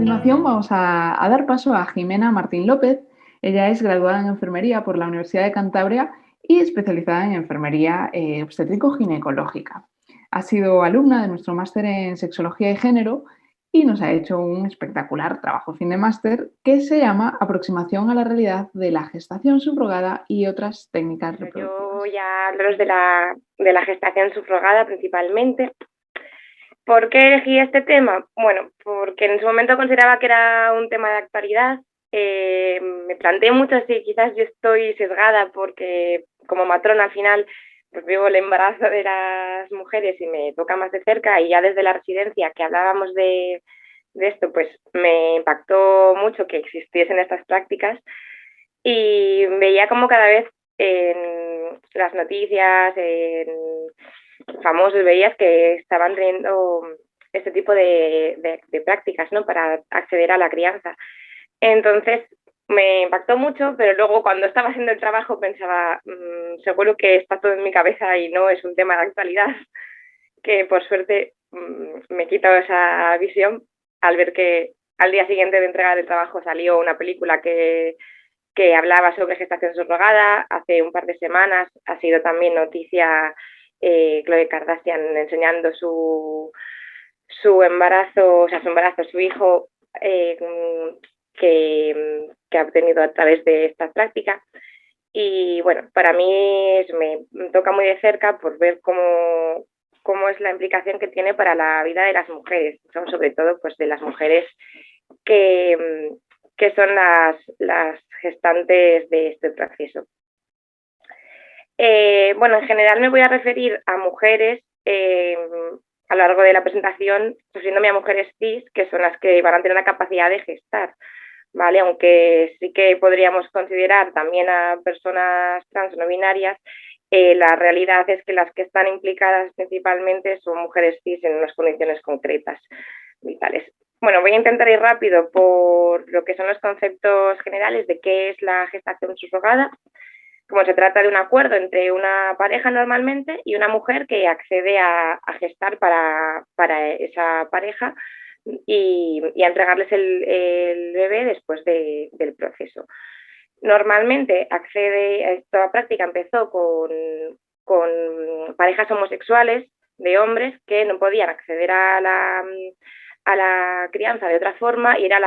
continuación vamos a dar paso a Jimena Martín López. Ella es graduada en enfermería por la Universidad de Cantabria y especializada en enfermería obstétrico-ginecológica. Ha sido alumna de nuestro máster en sexología y género y nos ha hecho un espectacular trabajo fin de máster que se llama Aproximación a la realidad de la gestación subrogada y otras técnicas reproductivas. Yo ya hablaros de la gestación subrogada principalmente. ¿Por qué elegí este tema? Bueno, porque en su momento consideraba que era un tema de actualidad. Me planteé mucho si quizás yo estoy sesgada porque como matrona al final pues vivo el embarazo de las mujeres y me toca más de cerca, y ya desde la residencia que hablábamos de esto, pues me impactó mucho que existiesen estas prácticas, y veía como cada vez en las noticias, en famosos, veías que estaban teniendo este tipo de prácticas, ¿no?, para acceder a la crianza. Entonces me impactó mucho, pero luego cuando estaba haciendo el trabajo pensaba, seguro que está todo en mi cabeza y no es un tema de actualidad, que por suerte me he quitado esa visión al ver que al día siguiente de entregar el trabajo salió una película que hablaba sobre gestación subrogada. Hace un par de semanas ha sido también noticia Khloe Kardashian enseñando su embarazo, o sea, su embarazo, su hijo, eh, que ha obtenido a través de esta práctica. Y bueno, para mí me toca muy de cerca por ver cómo es la implicación que tiene para la vida de las mujeres, sobre todo pues de las mujeres que, que son las gestantes de este proceso. Bueno, en general me voy a referir a mujeres a lo largo de la presentación, refiriéndome a mujeres cis, que son las que van a tener la capacidad de gestar, ¿vale? Aunque sí que podríamos considerar también a personas trans no binarias, la realidad es que las que están implicadas principalmente son mujeres cis en unas condiciones concretas, vitales. Bueno, voy a intentar ir rápido por lo que son los conceptos generales de qué es la gestación subrogada. Como se trata de un acuerdo entre una pareja normalmente y una mujer que accede a gestar para esa pareja y a entregarles el bebé después del proceso. Normalmente esta práctica empezó con parejas homosexuales de hombres que no podían acceder a la crianza de otra forma, y era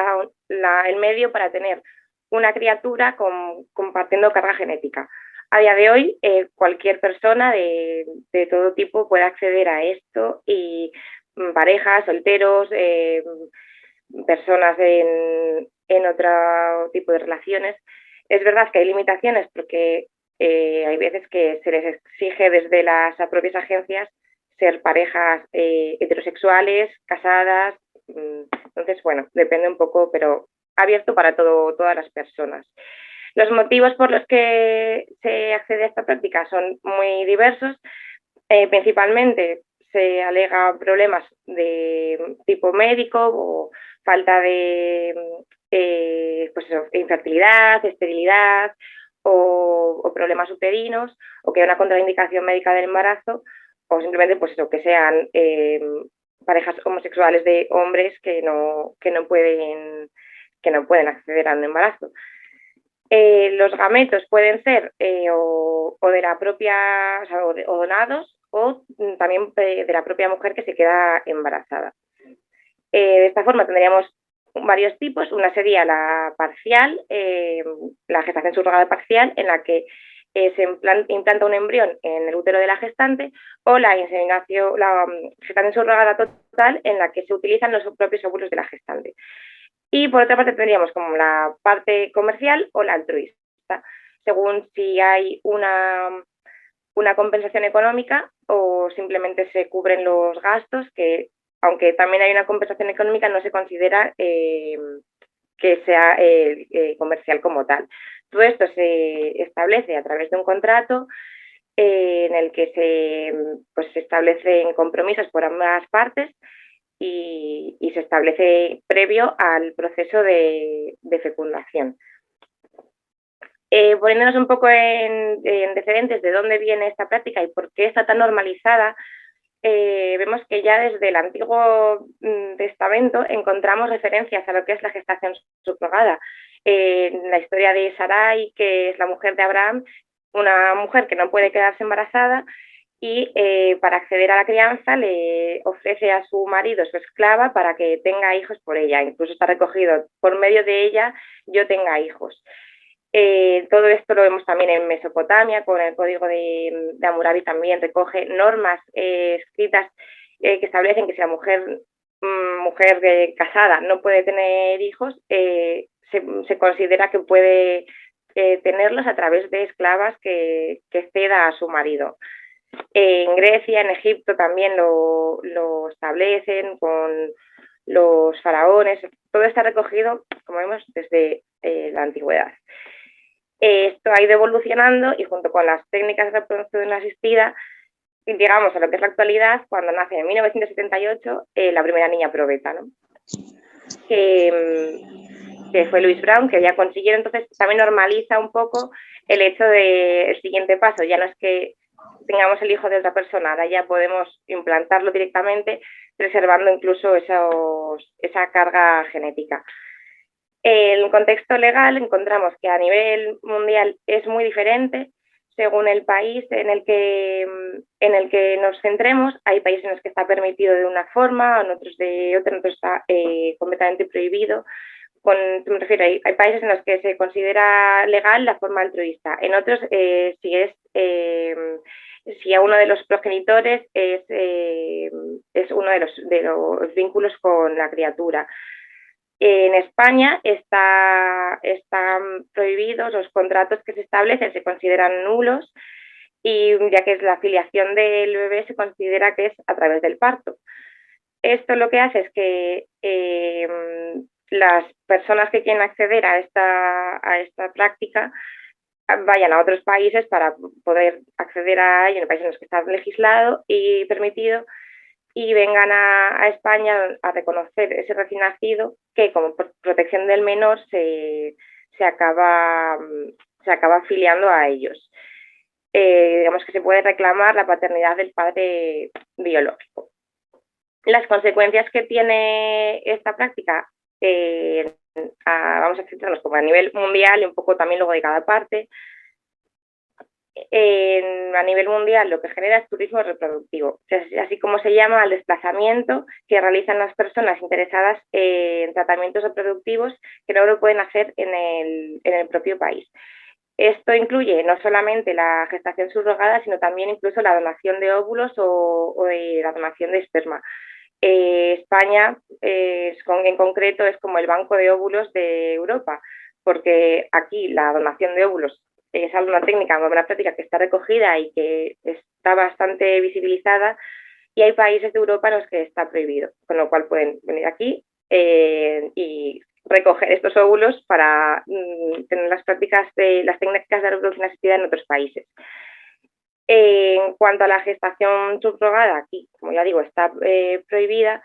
el medio para tener una criatura compartiendo carga genética. A día de hoy, cualquier persona de todo tipo puede acceder a esto, y parejas, solteros, personas en otro tipo de relaciones. Es verdad que hay limitaciones porque hay veces que se les exige desde las propias agencias ser parejas heterosexuales, casadas. Entonces, bueno, depende un poco, pero abierto para todas las personas. Los motivos por los que se accede a esta práctica son muy diversos. Principalmente se alega problemas de tipo médico o falta de pues eso, infertilidad, esterilidad o problemas uterinos, o que haya una contraindicación médica del embarazo, o simplemente pues eso, que sean parejas homosexuales de hombres que no pueden acceder a un embarazo. Los gametos pueden ser o de la propia, o sea, o donados, o también de la propia mujer que se queda embarazada. De esta forma tendríamos varios tipos. Una sería la parcial, la gestación subrogada parcial, en la que se implanta un embrión en el útero de la gestante, o la gestación subrogada total, en la que se utilizan los propios óvulos de la gestante. Y por otra parte tendríamos como la parte comercial o la altruista, según si hay una compensación económica o simplemente se cubren los gastos, que aunque también hay una compensación económica, no se considera que sea comercial como tal. Todo esto se establece a través de un contrato en el que se establecen compromisos por ambas partes, y se establece previo al proceso de fecundación. Poniéndonos un poco en antecedentes de dónde viene esta práctica y por qué está tan normalizada, vemos que ya desde el Antiguo Testamento encontramos referencias a lo que es la gestación subrogada. En la historia de Sarai, que es la mujer de Abraham, una mujer que no puede quedarse embarazada y para acceder a la crianza le ofrece a su marido su esclava para que tenga hijos por ella. Incluso está recogido: por medio de ella yo tenga hijos. Todo esto lo vemos también en Mesopotamia, con el Código de Hammurabi también recoge normas escritas que establecen que si la mujer casada no puede tener hijos, se considera que puede tenerlos a través de esclavas que ceda a su marido. En Grecia, en Egipto también lo establecen con los faraones. Todo está recogido, como vemos, desde la antigüedad. Esto ha ido evolucionando y junto con las técnicas de reproducción asistida llegamos a lo que es la actualidad, cuando nace en 1978 la primera niña probeta, ¿no? que fue Louise Brown, que ya consiguieron. Entonces también normaliza un poco el hecho de el siguiente paso. Ya no es que tengamos el hijo de otra persona, ahora ya podemos implantarlo directamente, preservando incluso esa carga genética. En el contexto legal encontramos que a nivel mundial es muy diferente según el país en el que nos centremos. Hay países en los que está permitido de una forma, en otros de otra, en otros está completamente prohibido. Me refiero, hay países en los que se considera legal la forma altruista, en otros si a uno de los progenitores es uno de los vínculos con la criatura. En España están prohibidos los contratos que se establecen, se consideran nulos, y ya que es la filiación del bebé se considera que es a través del parto. Esto lo que hace es que las personas que quieren acceder a esta práctica vayan a otros países para poder acceder a ello, en países en los que está legislado y permitido, y vengan a España a reconocer ese recién nacido que como protección del menor se acaba afiliando a ellos. Digamos que se puede reclamar la paternidad del padre biológico. Las consecuencias que tiene esta práctica, vamos a centrarnos como a nivel mundial y un poco también luego de cada parte. A nivel mundial lo que genera es turismo reproductivo, o sea, así como se llama al desplazamiento que realizan las personas interesadas en tratamientos reproductivos que no lo pueden hacer en el propio país. Esto incluye no solamente la gestación subrogada, sino también incluso la donación de óvulos o la donación de esperma. España en concreto es como el banco de óvulos de Europa, porque aquí la donación de óvulos es una técnica, una práctica que está recogida y que está bastante visibilizada, y hay países de Europa en los que está prohibido, con lo cual pueden venir aquí y recoger estos óvulos para tener las técnicas de reproducción asistida en otros países. En cuanto a la gestación subrogada, aquí, como ya digo, está prohibida,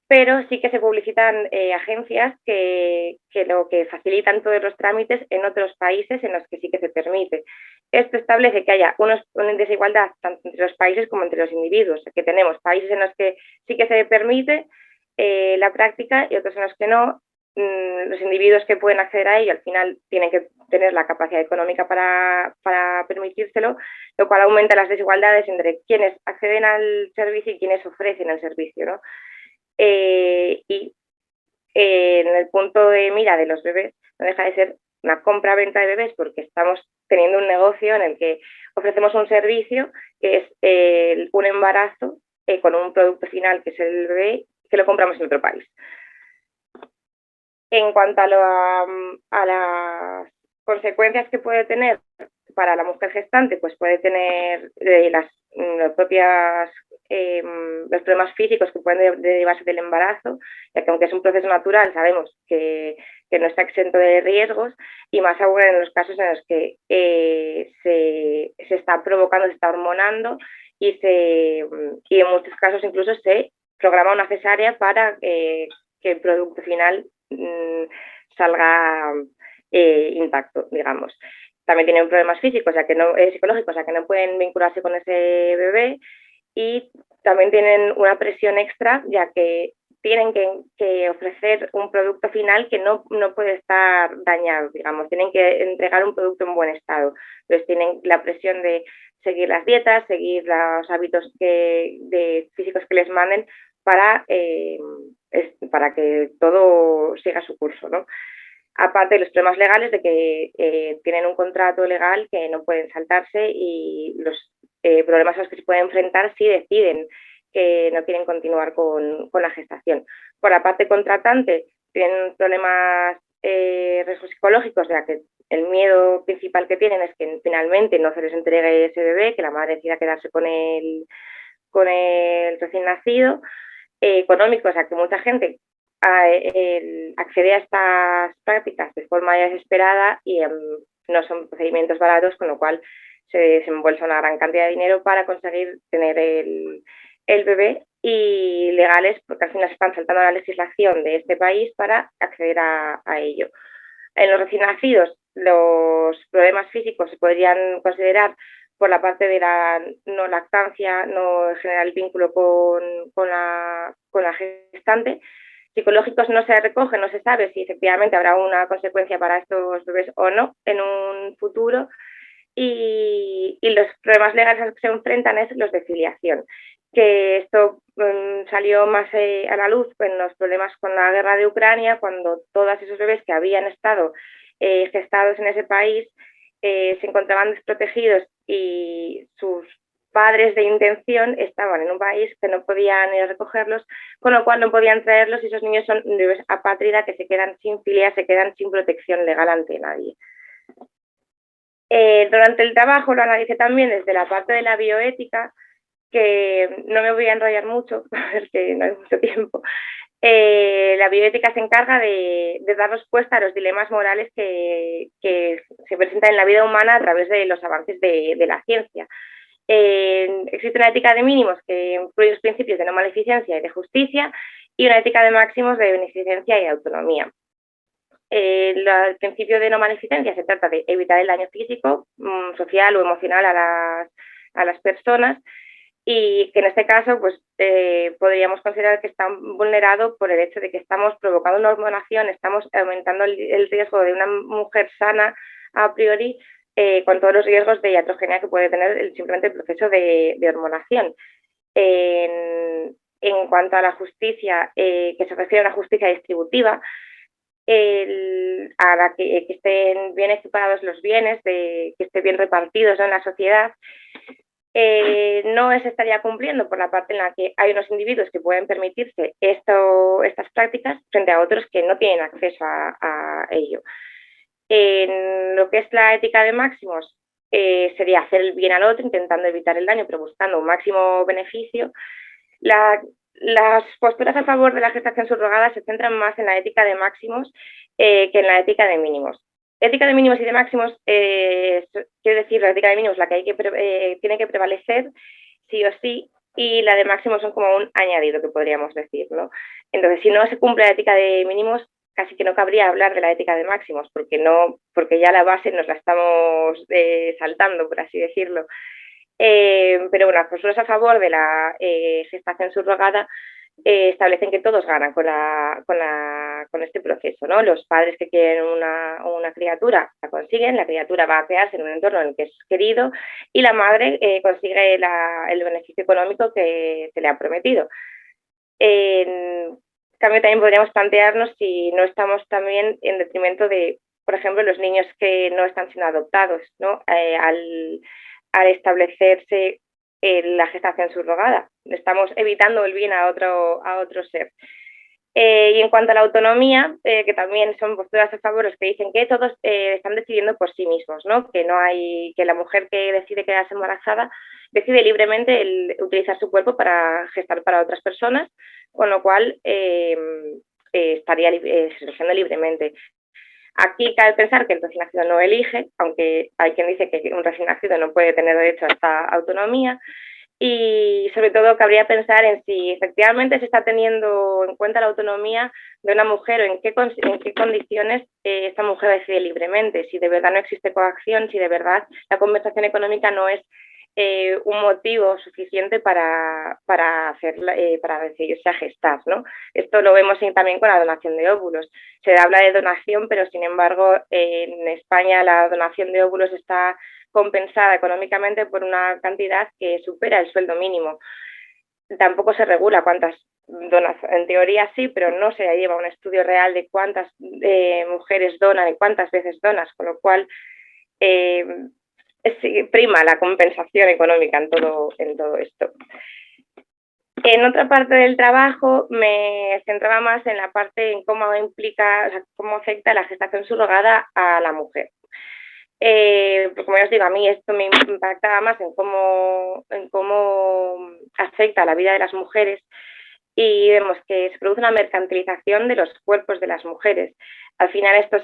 pero sí que se publicitan agencias que lo que facilitan todos los trámites en otros países en los que sí que se permite. Esto establece que haya una desigualdad tanto entre los países como entre los individuos, que tenemos países en los que sí que se permite la práctica y otros en los que no. Los individuos que pueden acceder a ello al final tienen que tener la capacidad económica para permitírselo, lo cual aumenta las desigualdades entre quienes acceden al servicio y quienes ofrecen el servicio, ¿no? Y en el punto de mira de los bebés no deja de ser una compra-venta de bebés, porque estamos teniendo un negocio en el que ofrecemos un servicio que es un embarazo con un producto final que es el bebé, que lo compramos en otro país. En cuanto a las consecuencias que puede tener para la mujer gestante, pues puede tener los problemas físicos que pueden derivarse del embarazo, ya que aunque es un proceso natural, sabemos que no está exento de riesgos, y más aún en los casos en los que se está provocando, se está hormonando y en muchos casos incluso se programa una cesárea para que el producto final salga intacto, digamos. También tienen problemas físicos, psicológicos, ya que no pueden vincularse con ese bebé, y también tienen una presión extra, ya que tienen que ofrecer un producto final que no puede estar dañado, digamos, tienen que entregar un producto en buen estado. Entonces tienen la presión de seguir las dietas, seguir los hábitos físicos que les manden para que todo siga su curso, ¿no? Aparte de los problemas legales de que tienen un contrato legal que no pueden saltarse y los problemas a los que se pueden enfrentar si deciden que no quieren continuar con la gestación. Por la parte contratante, tienen problemas riesgos psicológicos, ya que el miedo principal que tienen es que finalmente no se les entregue ese bebé, que la madre decida quedarse con el recién nacido. Económicos, o sea que mucha gente accede a estas prácticas de forma desesperada y no son procedimientos baratos, con lo cual se desembolsa una gran cantidad de dinero para conseguir tener el bebé, y legales porque al final se están saltando la legislación de este país para acceder a ello. En los recién nacidos, los problemas físicos se podrían considerar por la parte de la no lactancia, no generar el vínculo con la gestante. Psicológicos no se recogen, no se sabe si efectivamente habrá una consecuencia para estos bebés o no en un futuro. Y los problemas legales a los que se enfrentan es los de filiación, que esto salió más a la luz en los problemas con la guerra de Ucrania, cuando todos esos bebés que habían estado gestados en ese país se encontraban desprotegidos y sus padres de intención estaban en un país que no podían ir a recogerlos, con lo cual no podían traerlos, y esos niños son bebés apátrida que se quedan sin filia, se quedan sin protección legal ante nadie. Durante el trabajo lo analicé también desde la parte de la bioética, que no me voy a enrollar mucho, porque no hay mucho tiempo. La bioética se encarga de dar respuesta a los dilemas morales que se presentan en la vida humana a través de los avances de la ciencia. Existe una ética de mínimos que incluye los principios de no maleficencia y de justicia, y una ética de máximos de beneficencia y autonomía. El principio de no maleficencia se trata de evitar el daño físico, social o emocional a las personas, y que en este caso pues podríamos considerar que está vulnerado por el hecho de que estamos provocando una hormonación, estamos aumentando el riesgo de una mujer sana a priori, con todos los riesgos de iatrogenia que puede tener simplemente el proceso de hormonación. En cuanto a la justicia, que se refiere a una justicia distributiva, a la que estén bien equiparados los bienes, que estén bien repartidos, ¿no?, en la sociedad, no se estaría cumpliendo por la parte en la que hay unos individuos que pueden permitirse estas prácticas frente a otros que no tienen acceso a ello. En lo que es la ética de máximos, sería hacer el bien al otro, intentando evitar el daño, pero buscando un máximo beneficio. Las posturas a favor de la gestación subrogada se centran más en la ética de máximos que en la ética de mínimos. Ética de mínimos y de máximos, quiero decir, la ética de mínimos la que tiene que prevalecer sí o sí, y la de máximos son como un añadido, que podríamos decir, ¿no? Entonces, si no se cumple la ética de mínimos, casi que no cabría hablar de la ética de máximos, porque ya la base nos la estamos saltando, por así decirlo. Pero bueno, las posturas a favor de la gestación subrogada establecen que todos ganan con este proceso, ¿no? Los padres que quieren una criatura la consiguen, la criatura va a crearse en un entorno en el que es querido, y la madre consigue el beneficio económico que se le ha prometido. En cambio, también podríamos plantearnos si no estamos también en detrimento de, por ejemplo, los niños que no están siendo adoptados, ¿no? Al establecerse la gestación subrogada. Estamos evitando el bien a otro ser. Y en cuanto a la autonomía, que también son posturas a favor, que dicen que todos están decidiendo por sí mismos, ¿no? Que la mujer que decide quedarse embarazada decide libremente utilizar su cuerpo para gestar para otras personas, con lo cual estaría eligiendo libremente. Aquí cabe pensar que el recién nacido no elige, aunque hay quien dice que un recién nacido no puede tener derecho a esta autonomía, y sobre todo cabría pensar en si efectivamente se está teniendo en cuenta la autonomía de una mujer, o en qué condiciones esta mujer decide libremente, si de verdad no existe coacción, si de verdad la compensación económica no es un motivo suficiente para decidirse a gestar, ¿no? Esto lo vemos también con la donación de óvulos. Se habla de donación, pero sin embargo en España la donación de óvulos está compensada económicamente por una cantidad que supera el sueldo mínimo. Tampoco se regula cuántas donas, en teoría sí, pero no se lleva un estudio real de cuántas mujeres donan y cuántas veces donas, con lo cual prima la compensación económica en todo esto. En otra parte del trabajo me centraba más en la parte en cómo implica, o sea, cómo afecta la gestación subrogada a la mujer. Pues como ya os digo, a mí esto me impactaba más en cómo afecta a la vida de las mujeres, y vemos que se produce una mercantilización de los cuerpos de las mujeres. Al final esto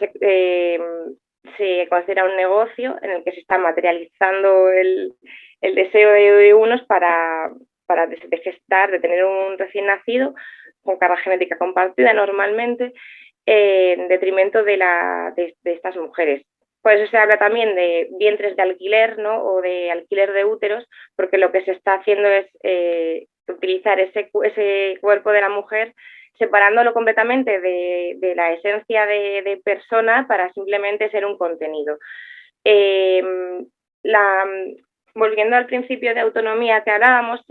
se considera un negocio en el que se está materializando el deseo de unos para de gestar, de tener un recién nacido con carga genética compartida normalmente, en detrimento de estas mujeres. Por eso se habla también de vientres de alquiler, ¿no? O de alquiler de úteros, porque lo que se está haciendo es utilizar ese cuerpo de la mujer, separándolo completamente de la esencia de persona para simplemente ser un contenido. Volviendo al principio de autonomía que hablábamos,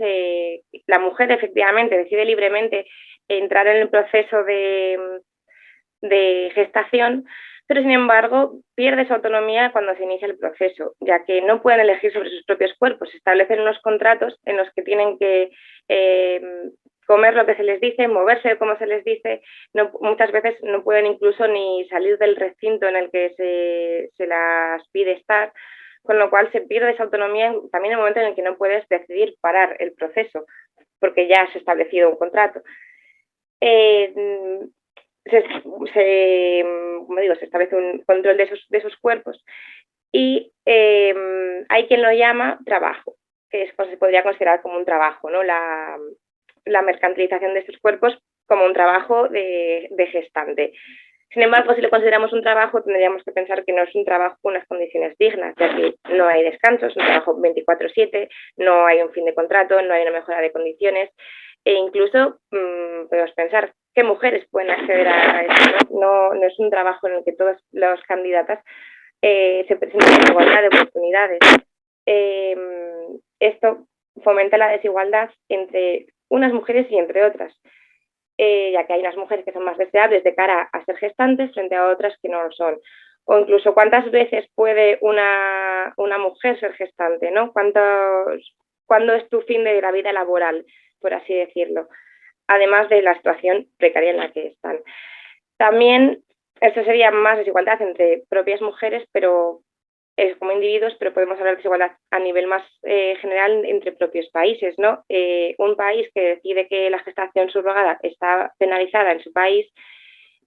la mujer efectivamente decide libremente entrar en el proceso de gestación, pero sin embargo pierde su autonomía cuando se inicia el proceso, ya que no pueden elegir sobre sus propios cuerpos. Se establecen unos contratos en los que tienen que comer lo que se les dice, moverse como se les dice, muchas veces no pueden incluso ni salir del recinto en el que se las pide estar, con lo cual se pierde esa autonomía también en el momento en el que no puedes decidir parar el proceso, porque ya has establecido un contrato. Se establece un control de esos cuerpos, y hay quien lo llama trabajo, que se podría considerar como un trabajo, ¿no? La mercantilización de estos cuerpos como un trabajo de gestante. Sin embargo, si lo consideramos un trabajo, tendríamos que pensar que no es un trabajo con unas condiciones dignas, ya que no hay descanso, es un trabajo 24/7, no hay un fin de contrato, no hay una mejora de condiciones, e incluso podemos pensar qué mujeres pueden acceder a esto, ¿no? No es un trabajo en el que todas las candidatas se presenten en igualdad de oportunidades. Esto fomenta la desigualdad entre unas mujeres y entre otras, ya que hay unas mujeres que son más deseables de cara a ser gestantes frente a otras que no lo son. O incluso cuántas veces puede una mujer ser gestante, ¿no? ¿Cuándo es tu fin de la vida laboral, por así decirlo? Además de la situación precaria en la que están. También esto sería más desigualdad entre propias mujeres, pero como individuos, pero podemos hablar de desigualdad a nivel más general entre propios países, ¿no? Un país que decide que la gestación subrogada está penalizada en su país,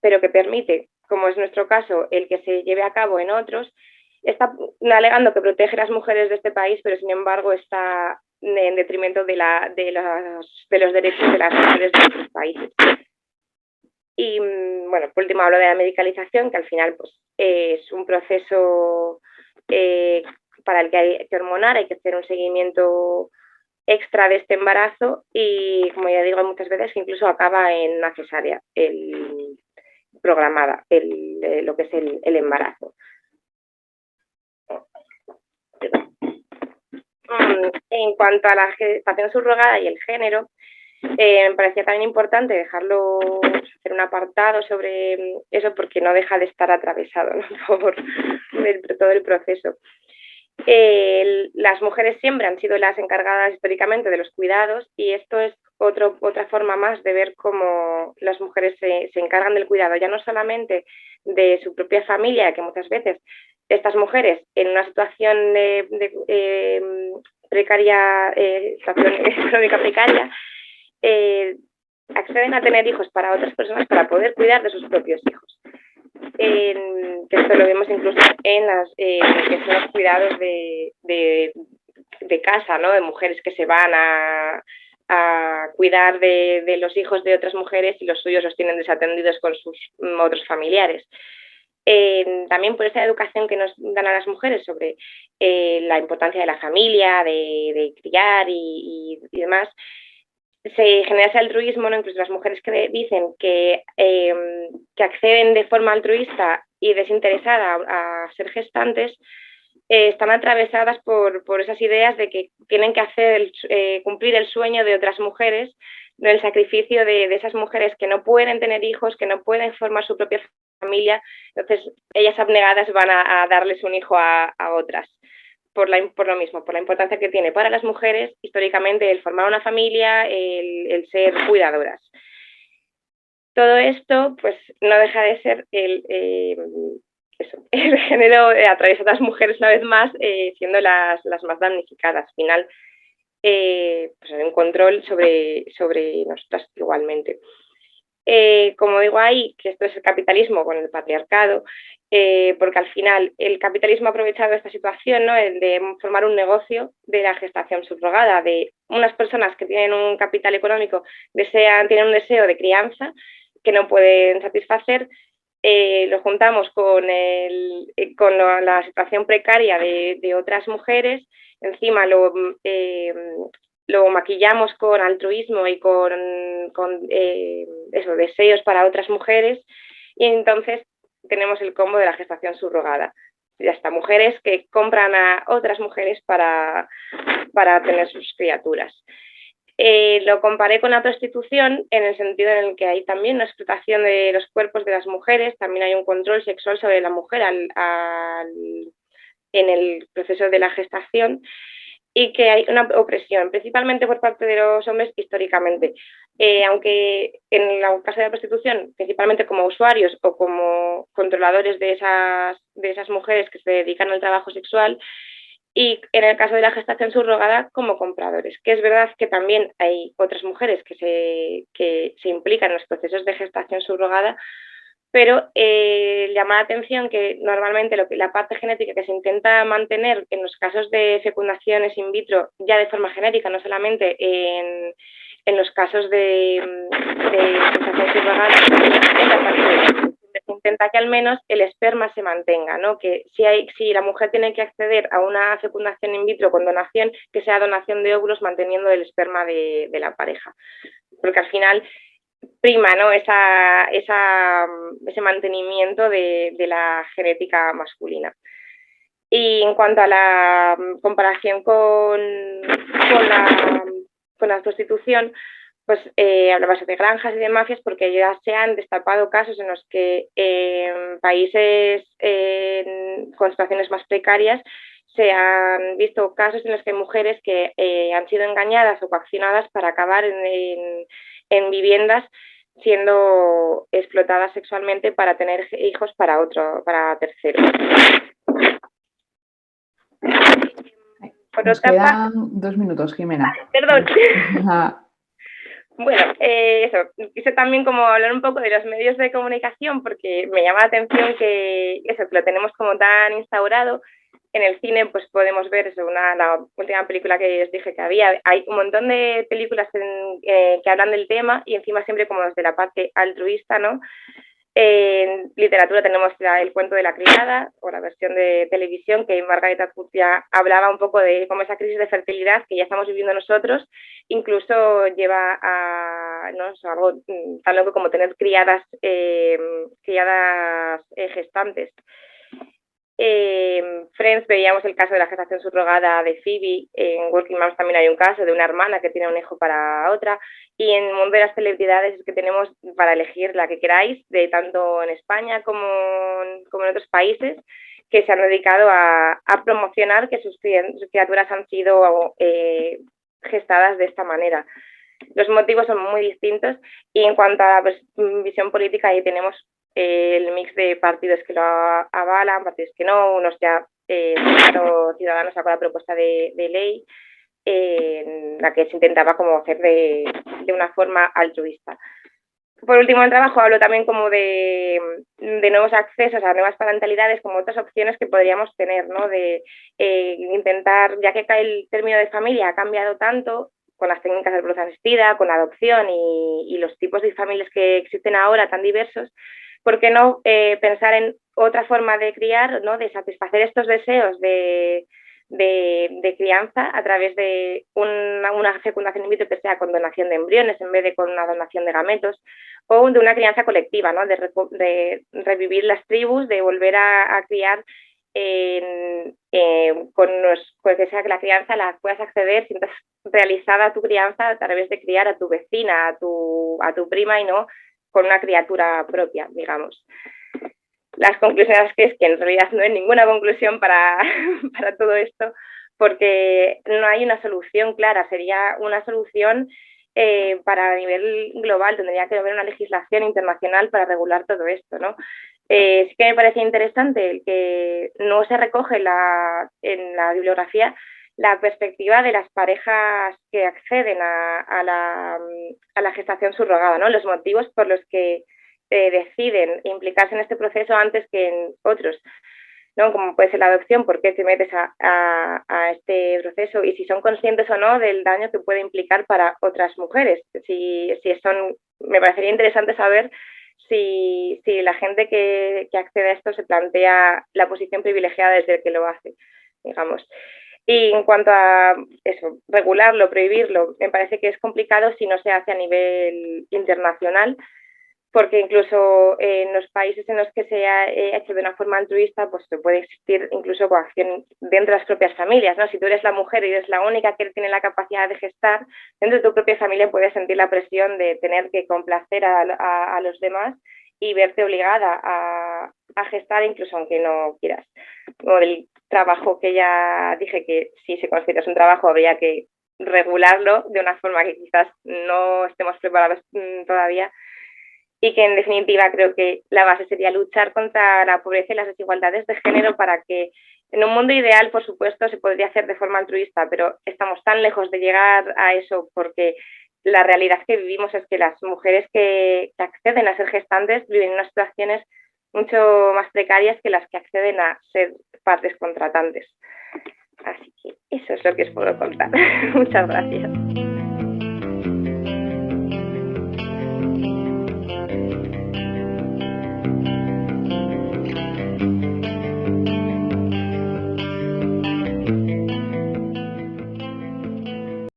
pero que permite, como es nuestro caso, el que se lleve a cabo en otros, está alegando que protege a las mujeres de este país, pero sin embargo está en detrimento de los derechos de las mujeres de otros países. Y bueno, por último hablo de la medicalización, que al final pues, es un proceso para el que hay que hormonar, hay que hacer un seguimiento extra de este embarazo, y como ya digo muchas veces que incluso acaba en una cesárea programada, lo que es el embarazo. En cuanto a la gestación subrogada y el género, me parecía también importante hacer un apartado sobre eso, porque no deja de estar atravesado, ¿no? por todo el proceso. Las mujeres siempre han sido las encargadas históricamente de los cuidados, y esto es otra forma más de ver cómo las mujeres se encargan del cuidado, ya no solamente de su propia familia, que muchas veces estas mujeres en una situación precaria, situación económica precaria, acceden a tener hijos para otras personas para poder cuidar de sus propios hijos. Que esto lo vemos incluso en que son los cuidados de casa, ¿no? De mujeres que se van a cuidar de los hijos de otras mujeres y los suyos los tienen desatendidos con sus otros familiares. también por esa educación que nos dan a las mujeres sobre la importancia de la familia, de criar y demás, se genera ese altruismo, ¿no? Incluso las mujeres que dicen que acceden de forma altruista y desinteresada a ser gestantes, están atravesadas por esas ideas de que tienen que hacer cumplir el sueño de otras mujeres, ¿no? El sacrificio de esas mujeres que no pueden tener hijos, que no pueden formar su propia familia, entonces ellas abnegadas van a darles un hijo a otras. Por lo mismo, por la importancia que tiene para las mujeres históricamente el formar una familia, el ser cuidadoras. Todo esto pues no deja de ser el género atravesado a las mujeres una vez más, siendo las más damnificadas. Al final pues hay un control sobre nosotras igualmente. Como digo ahí, que esto es el capitalismo con el patriarcado, porque al final el capitalismo ha aprovechado esta situación, ¿no? El de formar un negocio de la gestación subrogada, de unas personas que tienen un capital económico, tienen un deseo de crianza que no pueden satisfacer, lo juntamos con la situación precaria de otras mujeres, encima lo maquillamos con altruismo y con deseos para otras mujeres, y entonces tenemos el combo de la gestación subrogada. Y hasta mujeres que compran a otras mujeres para tener sus criaturas. Lo comparé con la prostitución en el sentido en el que hay también una explotación de los cuerpos de las mujeres, también hay un control sexual sobre la mujer en el proceso de la gestación, y que hay una opresión, principalmente por parte de los hombres históricamente. Aunque en el caso de la prostitución, principalmente como usuarios o como controladores de esas mujeres que se dedican al trabajo sexual, y en el caso de la gestación subrogada como compradores, que es verdad que también hay otras mujeres que se implican en los procesos de gestación subrogada, pero llama la atención que normalmente la parte genética que se intenta mantener en los casos de fecundaciones in vitro ya de forma genética, no solamente en los casos de gestación subrogada, es la parte se intenta que al menos el esperma se mantenga, ¿no? Que si la mujer tiene que acceder a una fecundación in vitro con donación, que sea donación de óvulos manteniendo el esperma de la pareja. Porque al final prima, ¿no? Ese mantenimiento de la genética masculina. Y en cuanto a la comparación con la prostitución, pues hablabas de granjas y de mafias, porque ya se han destapado casos en los que en países con situaciones más precarias se han visto casos en los que hay mujeres que han sido engañadas o coaccionadas para acabar en viviendas siendo explotadas sexualmente para tener hijos para terceros. Nos quedan 2 minutos, Jimena. Perdón. Bueno, eso, quise también como hablar un poco de los medios de comunicación, porque me llama la atención que lo tenemos como tan instaurado. En el cine pues podemos ver eso, la última película que os dije que hay un montón de películas que hablan del tema, y encima siempre como desde la parte altruista, ¿no? En literatura tenemos El cuento de la criada, o la versión de televisión que Margaret Atwood ya hablaba un poco de cómo esa crisis de fertilidad que ya estamos viviendo nosotros incluso lleva a, ¿no? algo tan loco como tener criadas gestantes. Friends veíamos el caso de la gestación subrogada de Phoebe, en Working Moms también hay un caso de una hermana que tiene un hijo para otra, y en el mundo de las celebridades es que tenemos para elegir la que queráis, de tanto en España como en otros países, que se han dedicado a promocionar que sus criaturas han sido gestadas de esta manera. Los motivos son muy distintos, y en cuanto a la visión política ahí tenemos el mix de partidos que lo avalan, partidos que no, unos ya Ciudadanos sacó la propuesta de ley en la que se intentaba como hacer de una forma altruista. Por último, en el trabajo hablo también como de nuevos accesos a nuevas parentalidades, como otras opciones que podríamos tener, ¿no? De intentar, ya que el término de familia ha cambiado tanto con las técnicas de reproducción asistida, con la adopción y los tipos de familias que existen ahora tan diversos, ¿por qué no pensar en otra forma de criar, ¿no? De satisfacer estos deseos de crianza a través de una fecundación in vitro que sea con donación de embriones en vez de con una donación de gametos, o de una crianza colectiva, ¿no? De revivir las tribus, de volver a criar pues que sea que la crianza la puedas acceder, sientas realizada tu crianza a través de criar a tu vecina, a tu prima y no con una criatura propia, digamos. Las conclusiones es que en realidad no hay ninguna conclusión para, para todo esto, porque no hay una solución clara, sería una solución para a nivel global, tendría que haber una legislación internacional para regular todo esto, ¿no? Sí que me parece interesante el que no se recoge en la bibliografía la perspectiva de las parejas que acceden a la gestación subrogada, ¿no? Los motivos por los que deciden implicarse en este proceso antes que en otros, ¿no? Como puede ser la adopción, ¿por qué te metes a este proceso? Y si son conscientes o no del daño que puede implicar para otras mujeres. Me parecería interesante saber si la gente que accede a esto se plantea la posición privilegiada desde el que lo hace, digamos. Y en cuanto a eso, regularlo, prohibirlo, me parece que es complicado si no se hace a nivel internacional, porque incluso en los países en los que se ha hecho de una forma altruista, pues puede existir incluso coacción dentro de las propias familias, ¿no? Si tú eres la mujer y eres la única que tiene la capacidad de gestar, dentro de tu propia familia puedes sentir la presión de tener que complacer a los demás y verte obligada a gestar incluso aunque no quieras. O del trabajo que ya dije que si se considera un trabajo habría que regularlo de una forma que quizás no estemos preparados todavía, y que en definitiva creo que la base sería luchar contra la pobreza y las desigualdades de género para que en un mundo ideal, por supuesto, se podría hacer de forma altruista, pero estamos tan lejos de llegar a eso porque la realidad que vivimos es que las mujeres que acceden a ser gestantes viven en unas situaciones mucho más precarias que las que acceden a ser partes contratantes. Así que eso es lo que os puedo contar. Muchas gracias.